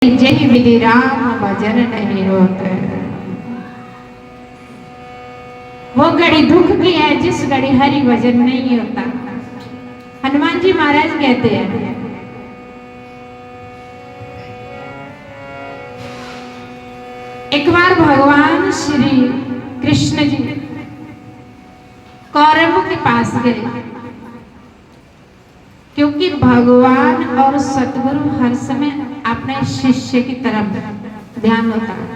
जय विधि राम भजन नहीं होते। वो घड़ी दुख की है जिस घड़ी हरि भजन नहीं होता। हनुमान जी महाराज कहते हैं, एक बार भगवान श्री कृष्ण जी कौरवों के पास गए, क्योंकि भगवान और सतगुरु हर समय अपने शिष्य की तरफ ध्यान होता है।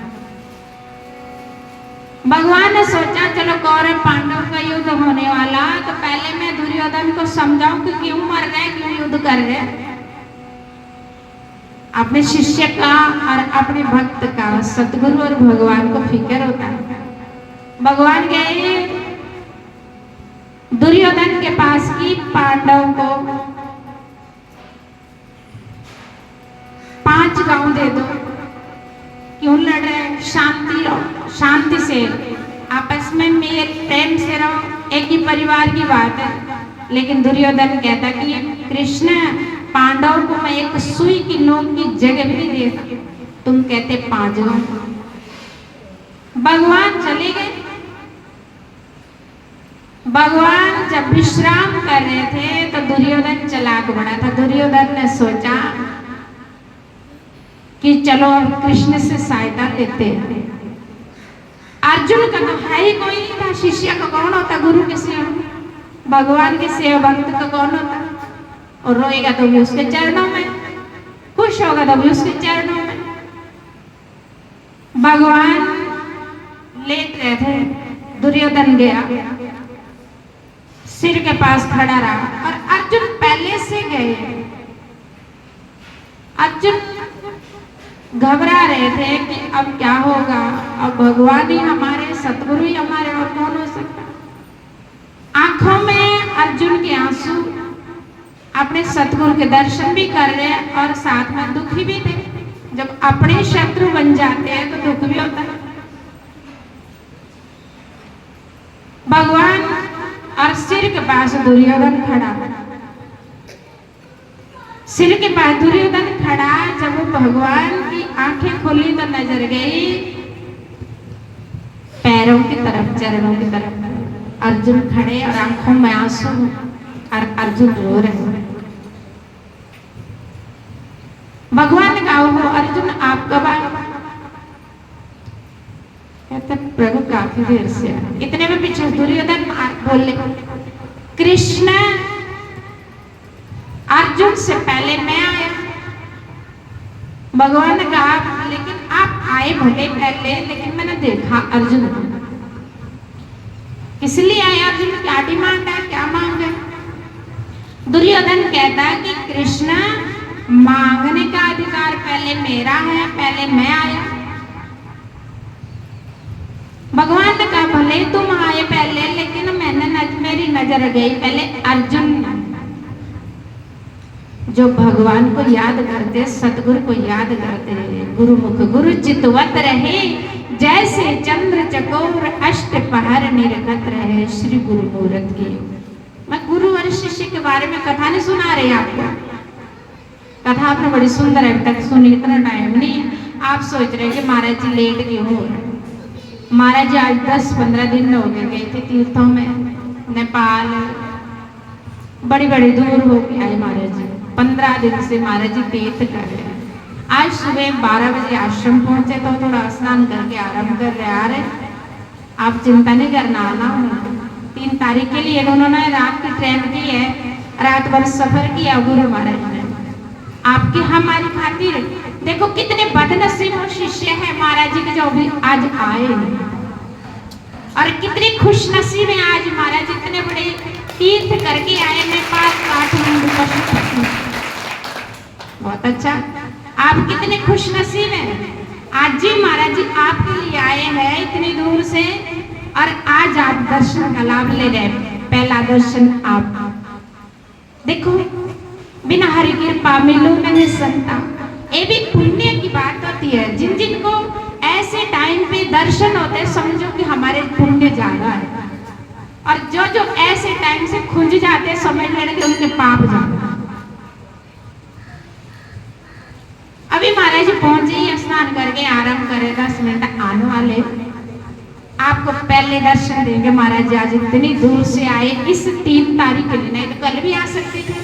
भगवान ने सोचा चलो कौरव पांडव का युद्ध होने वाला, तो पहले मैं दुर्योधन को समझाऊं कि क्यों मर रहे, क्यों युद्ध कर रहे। अपने शिष्य का और अपने भक्त का, सतगुरु और भगवान को फिक्र होता है। भगवान गए दुर्योधन के पास की पांडव को 5 गांव दे दो, क्यों लड़ रहे, शांति रहो, शांति से आपस में मेल प्रेम से रहो, एक ही परिवार की बात है। लेकिन दुर्योधन कहता कि कृष्ण पांडव को मैं एक सुई की नोक की जगह भी नहीं देता, तुम कहते 5 गांव। भगवान चले गए। भगवान जब विश्राम कर रहे थे तो दुर्योधन चलाक बड़ा था। दुर्योधन ने सोचा कि चलो अब कृष्ण से सहायता लेते हैं। अर्जुन का तो है ही कोई नहीं था, शिष्य का कौन होता, गुरु के सेवा, भगवान के सेवा भक्त का कौन होता। और रोएगा तो भी उसके चरणों में, खुश होगा तो भी उसके चरणों में। भगवान लेट रहे थे, दुर्योधन गया, सिर के पास खड़ा रहा और अर्जुन पहले से गए। अर्जुन घबरा रहे थे कि अब क्या होगा, अब भगवान ही हमारे, सतगुरु ही हमारे, और कौन हो सकता। आंखों में अर्जुन के आंसू, अपने सतगुरु के दर्शन भी कर रहे और साथ में दुखी भी थे। जब अपने शत्रु बन जाते हैं तो दुख भी होता है। भगवान और सिर के पास दुर्योधन खड़ा, सिर के पास दुर्योधन खड़ा। जब वो भगवान की आंखें खोली तो नजर गई पैरों की तरफ, चरणों की तरफ। अर्जुन खड़े और आंखों में आंसू और अर्जुन रो रहे। भगवान ने कहा हो अर्जुन आप कब आए? कहते प्रभु काफी देर से। इतने में पीछे दुर्योधन बोले कृष्ण अर्जुन से पहले मैं आया। भगवान ने कहा लेकिन आप आए भले पहले, लेकिन मैंने देखा अर्जुन को। किस लिए आए अर्जुन, क्या डिमांड है, क्या मांग है? दुर्योधन कहता है कि कृष्ण मांगने का अधिकार पहले मेरा है, पहले मैं आया। भगवान ने कहा भले तुम आए पहले, लेकिन मेरी नजर गई पहले अर्जुन। जो भगवान को याद करते, सतगुरु को याद करते, गुरुमुख गुरु चितवत रहे, जैसे चंद्र चकोर अष्ट पहर निर्गत रहे, श्री गुरु मूरत की। मैं गुरु और शिष्य के बारे में कथा नहीं सुना रही आपको। कथा आपने बड़ी सुंदर है, तक सुनी, इतना टाइम नहीं। आप सोच रहे कि महाराज जी लेट क्यों हो रहे। महाराज जी आज 10-15 दिन हो गए थे तीर्थों में, नेपाल, बड़ी बड़ी दूर हो के आए महाराज जी। 15 दिन से महाराज जी तीर्थ कर रहे हैं। आज सुबह 12 बजे आश्रम पहुंचे तो थोड़ा स्नान करके आराम कर रहे। आ रहे आप चिंता नहीं करना, आना 3 तारीख के लिए उन्होंने रात की ट्रेन की है, रात भर सफर किया गुरु महाराज ने आपकी हमारी खातिर। देखो कितने बदनसीब शिष्य है महाराज जी के जो भी आज आए, और कितने खुश नसीब है आज महाराज जी इतने बड़े तीर्थ करके आए नेपाल, काठमांडू, पशुपति। बहुत अच्छा, आप कितने खुश नसीब हैं। आज जी महाराज जी आपके लिए आए हैं इतनी दूर से, और आज आप दर्शन का लाभ ले रहे। पहला दर्शन आप देखो, बिना हरि कृपा मिलो नहीं संता। ये भी पुण्य की बात होती है। जिन जिन को ऐसे टाइम पे दर्शन होते, समझो कि हमारे पुण्य ज्यादा है। और जो जो ऐसे टाइम से खुंज जाते, समझ लेने के उनके पाप ज्यादा। अभी महाराज महाराज जी पहुंचे ही, स्नान करके आराम करे, 10 मिनट आने वाले, आपको पहले दर्शन देंगे। महाराज जी आज इतनी दूर से आए इस 3 तारीख के लिए, नहीं तो कल भी आ सकते थे।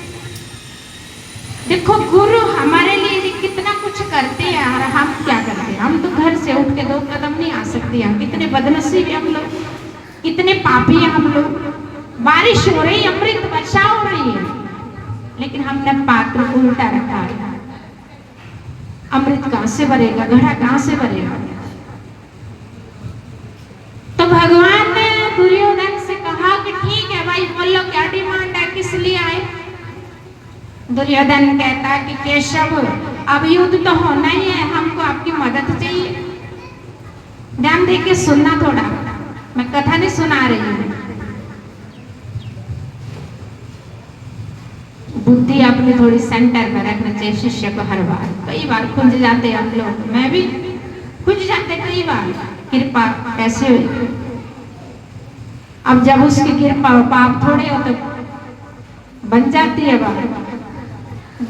देखो गुरु हमारे लिए कितना कुछ करते हैं और हम क्या करते हैं। हम तो घर से उठ के 2 कदम नहीं आ सकते हैं। कितने बदनसीब हैं हम लोग, कितने पापी हैं हम लोग। बारिश हो रही, अमृत वर्षा हो रही है, लेकिन हमने पात्र उल्टा रखा है। अमृत कहां से भरेगा, घड़ा कहां से भरेगा। तो भगवान ने दुर्योधन से कहा कि ठीक है भाई, बोलो क्या डिमांड है, किस लिए आए। दुर्योधन कहता है कि केशव अब युद्ध तो होना ही है, हमको आपकी मदद चाहिए। ध्यान दे के सुनना थोड़ा, मैं कथा नहीं सुना रही हूँ। बुद्धि अपनी थोड़ी सेंटर में रखना चाहिए शिष्य को हर बार। कई बार खुंज जाते हम लोग, मैं भी खुंज जाते कई बार। कृपा कैसे हुई, अब जब उसकी कृपा हो, पाप थोड़े हो तो बन जाती है बात।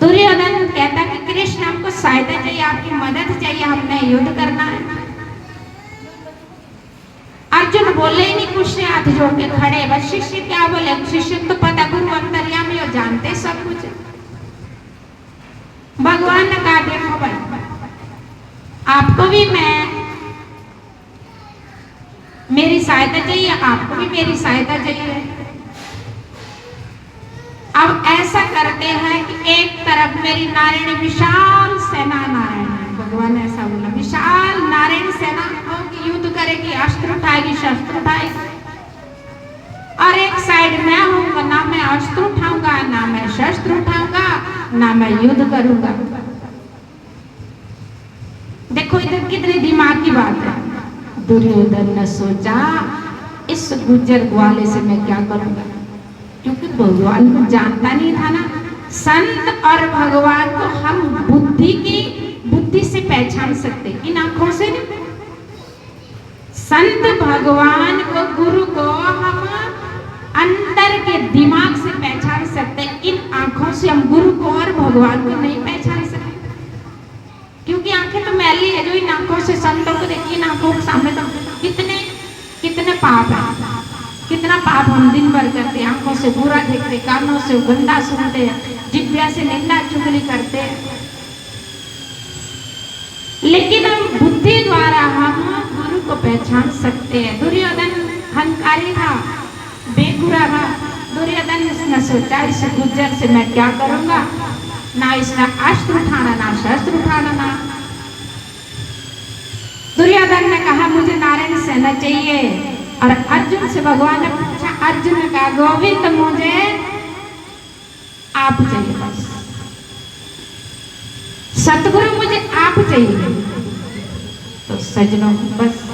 दुर्योधन कहता कि कृष्ण हमको सहायता चाहिए, आपकी मदद चाहिए, हमने युद्ध करना है। अर्जुन बोले ही नहीं, कुछ ने हाथ जोड़ के खड़े। बस शिष्य क्या बोले, शिष्य तो पता गुरु अंतर्यामी और जानते सब कुछ। भगवान ने कहा देखो भाई, आपको भी मेरी सहायता चाहिए, आपको भी मेरी सहायता चाहिए। अब ऐसा करते हैं कि एक तरफ मेरी नारायणी विशाल सेना, नारायण भगवान ने ऐसा बोला, विशाल नारायण सेना होगी, युद्ध करेगी, अस्त्र उठाएगी, शस्त्र उठाएगी। और एक साइड मैं हूँ, ना मैं अस्त्र उठाऊंगा, ना मैं शस्त्र उठाऊंगा, ना मैं युद्ध करूंगा। देखो इधर कितने दिमाग की बात है। दुर्योधन ने सोचा इस गुज्जर ग्वाले से मैं क्या करूंगा, क्योंकि भगवान को जानता नहीं था ना। संत और भगवान को हम बुद्धि से पहचान सकते, इन आंखों से नहीं। संत भगवान को, गुरु को हम अंदर के दिमाग से पहचान सकते, इन आंखों से हम गुरु को और भगवान को नहीं पहचान सकते। क्योंकि आंखें तो मैली है, जो इन आंखों से संतों को देखिए, इन आंखों के सामने तो कितने पाप है, कितना पाप हम दिन भर करते। आंखों से बुरा देखते, कानों से गंदा सुनते, जिह्वा से निंदा चुगली करते। लेकिन हम बुद्धि द्वारा हम गुरु को पहचान सकते हैं। दुर्योधन अहंकारी था, बेगुरा था। दुर्योधन ने सोचा इस गुज्जर से मैं क्या करूंगा, ना इसका अस्त्र उठाना, ना शस्त्र उठाना, ना। दुर्योधन ने कहा मुझे नारायण सेना चाहिए। और अर्जुन से भगवान ने पूछा, अर्जुन ने कहा गोविंद मुझे आप चाहिए, बस सतगुरु मुझे आप चाहिए। तो सजनों बस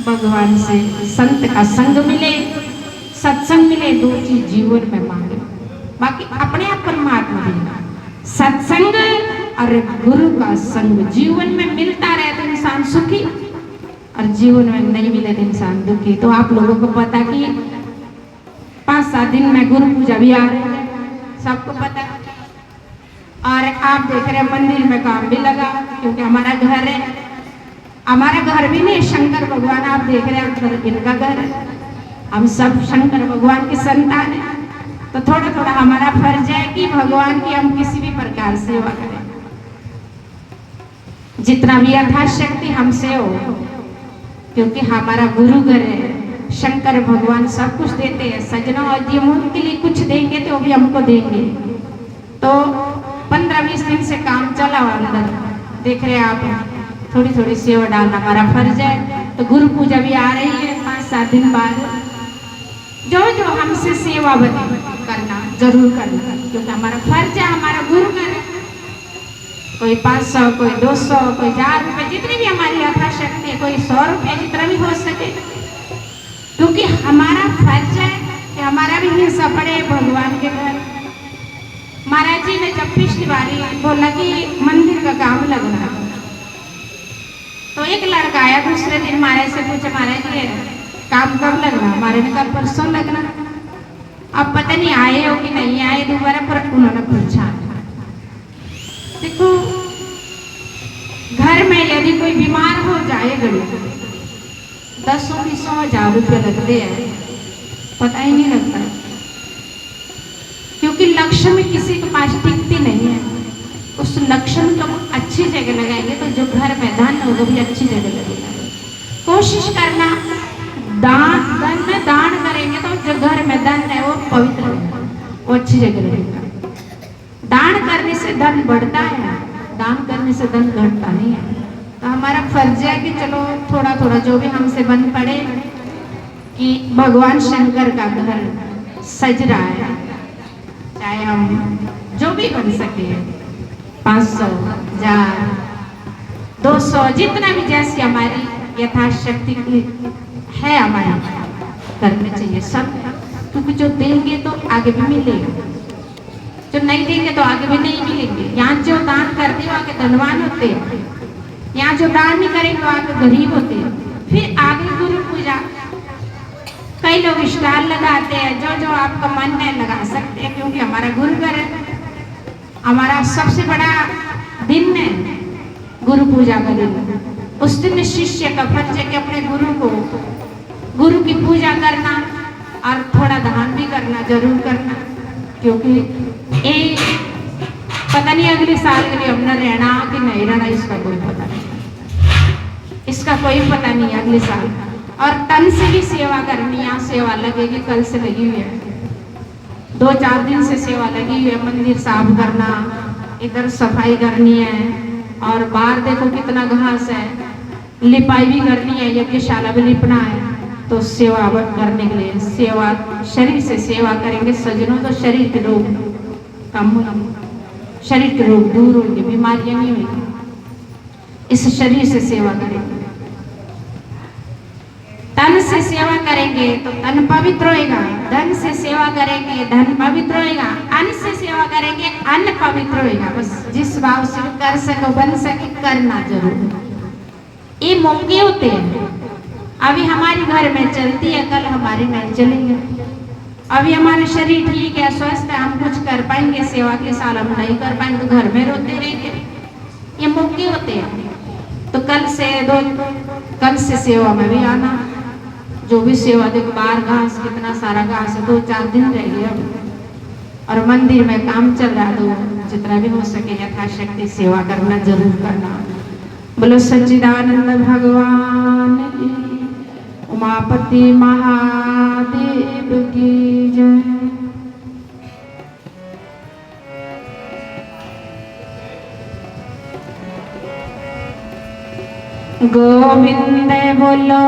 भगवान से संत का संग मिले, सत्संग मिले, 2 चीज जीवन में मांगे, बाकी अपने आप परमात्मा देगा। सत्संग और गुरु का संग जीवन में मिलता रहे तो इंसान सुखी, और जीवन में नहीं मिले तो इंसान दुखी। तो आप लोगों को पता कि 5-7 दिन में गुरु पूजा भी आ रही है, सबको पता। और आप देख रहे हैं मंदिर में काम भी लगा, क्योंकि हमारा घर है, हमारा घर भी नहीं, शंकर भगवान आप देख रहे हैं इनका घर है। हम सब शंकर भगवान की संतान है, तो थोड़ा थोड़ा हमारा फर्ज है कि भगवान की हम किसी भी प्रकार सेवा करें, जितना भी यथाशक्ति हमसे हो, क्योंकि हमारा गुरु घर है। शंकर भगवान सब कुछ देते हैं सजनों, और ये उनके लिए कुछ देंगे तो भी हमको देंगे। तो 15-20 दिन से काम चला अंदर, देख रहे हैं आप, थोड़ी थोड़ी सेवा डालना हमारा फर्ज है। तो गुरु पूजा भी आ रही है 5-7 दिन बाद। जो जो हमसे सेवा करना जरूर करना, क्योंकि हमारा फर्ज है, हमारा गुरु घर है। कोई 500, कोई 200, कोई 1000 रुपये, जितनी भी हमारी यथाशक्ति, कोई 100 रुपये, जितना भी हो सके, क्योंकि हमारा फर्ज है कि हमारा भी हिस्सा पड़े भगवान के घर। महाराज जी ने जब पिछली बारी बोला कि मंदिर का काम लगना, तो एक लड़का आया दूसरे दिन महाराज से पूछा, महाराज जी काम कब लगना? हमारे ने कल परसों लगना। अब पता नहीं आए हो कि नहीं आए दोबारा, पर उन्होंने पूछा। देखो घर में यदि कोई बीमार हो जाए गरीब, 10-20 रुपये लगते हैं, पता ही नहीं लगता, क्योंकि लक्ष्मी किसी के पास टिकती नहीं है। उस लक्ष्मी को अच्छी जगह लगाएंगे तो जो घर में धन होगा भी अच्छी जगह लगेगा। कोशिश करना धन में दान करेंगे तो जो घर में धन है वो पवित्र है, वो अच्छी जगह लगेगा। दान करने से धन बढ़ता है, दान करने से धन घटता नहीं है। तो हमारा फर्ज है कि चलो थोड़ा थोड़ा जो भी हमसे बन पड़े कि भगवान शंकर का घर सज रहा है, चाहे हम जो भी बन सके, 500, 1000, 200, जितना भी जैसी हमारी यथाशक्ति की है हमारी करने चाहिए सब, क्योंकि जो देंगे तो आगे भी मिलेगा, जो नहीं देंगे तो आगे भी नहीं मिलेंगे। यहाँ जो दान करते हो आगे धनवान होते हैं, यहाँ जो दान नहीं करेंगे आगे गरीब होते हैं। फिर आगे गुरु पूजा, कई लोग स्टाल लगाते हैं, जो जो आपका मन में लगा सकते हैं, क्योंकि हमारा गुरु घर है, हमारा सबसे बड़ा दिन है गुरु पूजा का दिन। उस दिन शिष्य का फर्ज है कि अपने गुरु की पूजा करना और थोड़ा दान भी करना जरूर करना, क्योंकि एक पता नहीं अगले साल के लिए हमने रहना कि नहीं रहना, इसका कोई पता नहीं, इसका कोई पता नहीं अगले साल। और तन से भी सेवा करनी, यहाँ सेवा लगेगी, कल से लगी हुई है, 2-4 दिन से सेवा लगी हुई है। मंदिर साफ करना, इधर सफाई करनी है, और बाहर देखो कितना घास है, लिपाई भी करनी है, यज्ञशाला भी लिपना है। तो सेवा करने के लिए सेवा, शरीर से सेवा करेंगे सज्जनों तो शरीर के रोग कम होंगे, शरीर के रोग दूर होंगे, बीमारियां नहीं होंगी। इस शरीर से सेवा करेंगे, तन से सेवा करेंगे तो तन पवित्र होएगा, धन से सेवा करेंगे धन पवित्र होएगा, अन्न से सेवा करेंगे अन्न पवित्र होएगा। बस जिस भाव से कर सको बन सके करना जरूर। ये मौके होते हैं, अभी हमारे घर में चलती है, कल हमारे नहीं चलेंगे। अभी हमारा शरीर ठीक है, स्वस्थ है, हम कुछ कर पाएंगे सेवा के, साल हम नहीं कर पाएंगे तो घर में रोते रहेंगे। ये मौके होते हैं, तो कल से सेवा में भी आना। जो भी सेवा, देखो बाहर घास कितना सारा घास है, 2-4 दिन रह गए अब, और मंदिर में काम चल रहा है, तो जितना भी हो सके यथाशक्ति सेवा करना जरूर करना। बोलो सच्चिदानंद भगवान की, उमापति महादेव की जय। गोविंद बोलो